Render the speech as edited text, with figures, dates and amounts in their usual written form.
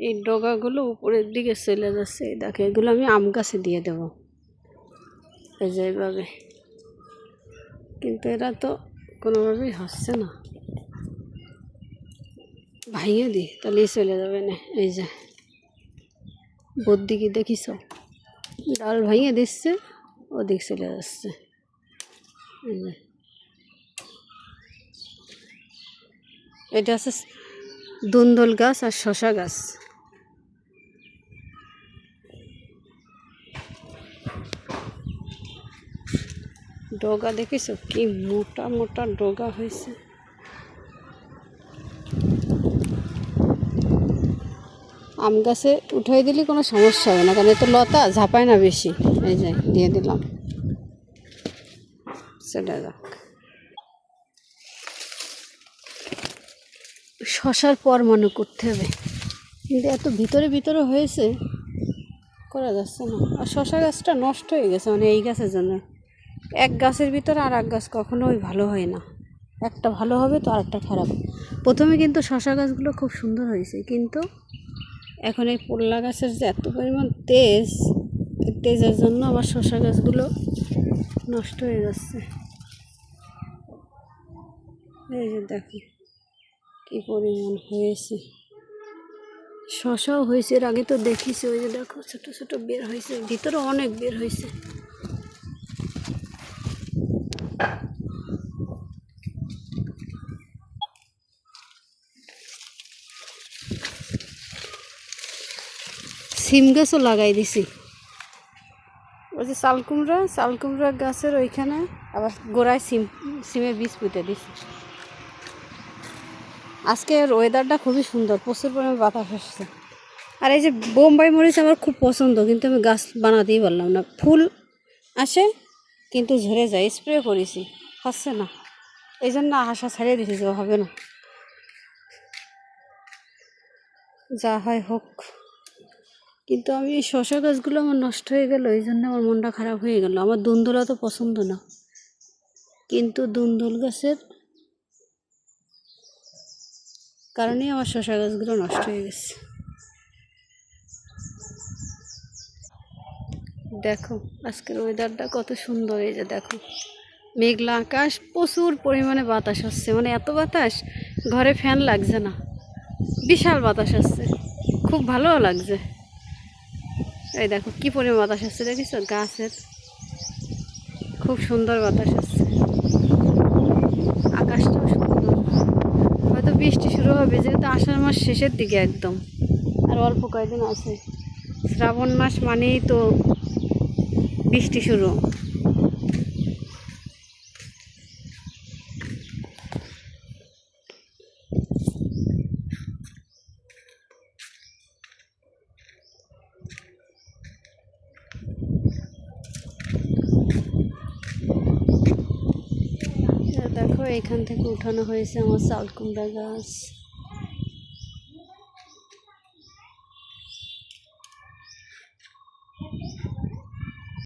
এই ডগাগুলো উপরের দিকে চলে যাচ্ছে। দেখো এগুলো আমি আম গাছে দিয়ে দেবো এই যে এইভাবে, কিন্তু এরা তো কোনোভাবেই হচ্ছে না। ভাইয়ে দিই তাহলে চলে যাবে না। এই যে বদ্দিকে দেখিস ডাল ভাইয়ে দিচ্ছে, ওদিক চলে যাচ্ছে। এই যে এটা আছে দুন্দল গাছ আর শশা গাছ। ডগা দেখিস কি মোটা মোটা ডগা হয়েছে। আম গাছে উঠাই দিলে কোনো সমস্যা হবে না, কারণ এত লতা ঝাঁপায় না বেশি। এই যে দিয়ে দিলাম, চলে যাক। শশার পর মনে করতে হবে, কিন্তু এত ভিতরে ভিতরে হয়েছে করা যাচ্ছে না। আর শশা গাছটা নষ্ট হয়ে গেছে, মানে এই গাছের জন্য। এক গাছের ভিতরে আর এক গাছ কখনোই ভালো হয় না, একটা ভালো হবে তো আর একটা খারাপ। প্রথমে কিন্তু শশা গাছগুলো খুব সুন্দর হয়েছে, কিন্তু এখন এই পোল্লা গাছের যে এত পরিমাণ তেজ, এই তেজের জন্য আমার শশা গাছগুলো নষ্ট হয়ে যাচ্ছে। এই যে দেখি কি পরিমাণ হয়েছে। শশাও হয়েছে, এর আগে তো দেখিছি। ওই যে দেখো ছোট ছোট বের হয়েছে, ভিতরে অনেক বের হয়েছে। সিম গাছও লাগাই দিছি। ওই যে চালকুমড়া গাছের ওইখানে আবার গোড়ায় সিমের বীজ পুঁতে দিছি। আজকের ওয়েদারটা খুবই সুন্দর, প্রচুর পরিমাণে বাতাস আসছে। আর এই যে বোম্বাই মরিচ আমার খুব পছন্দ, কিন্তু আমি গাছ বানাতেই পারলাম না। ফুল আসে কিন্তু ঝরে যায়, স্প্রে করেছি, হচ্ছে না। এই জন্য আশা ছাড়িয়ে দিয়েছি যে হবে না, যা হয় হোক। কিন্তু আমি এই শশা গাছগুলো আমার নষ্ট হয়ে গেল, এই জন্য আমার মনটা খারাপ হয়ে গেল। আমার দুন্দুলা তো পছন্দ না, কিন্তু দুন্দুল গাছের কারণেই আমার শশা গাছগুলো নষ্ট হয়ে গেছে। দেখো আজকের ওয়েদারটা কত সুন্দর। এই যে দেখো মেঘলা আকাশ, প্রচুর পরিমাণে বাতাস হচ্ছে, মানে এত বাতাস ঘরে ফ্যান লাগছে না, বিশাল বাতাস আসছে, খুব ভালোও লাগছে। এই দেখো কি পরিমাণ বাতাস আসছে, দেখিস গাছের খুব সুন্দর বাতাস আসছে। আকাশটাও সুন্দর, হয়তো বৃষ্টি শুরু হবে, যেহেতু আষাঢ় মাস শেষের দিকে একদম, আর অল্প কয়েকদিন আছে। শ্রাবণ মাস মানেই তো বৃষ্টি শুরু। দেখো এখান থেকে উঠানো হয়েছে আমার চালকুমড়া গাছ।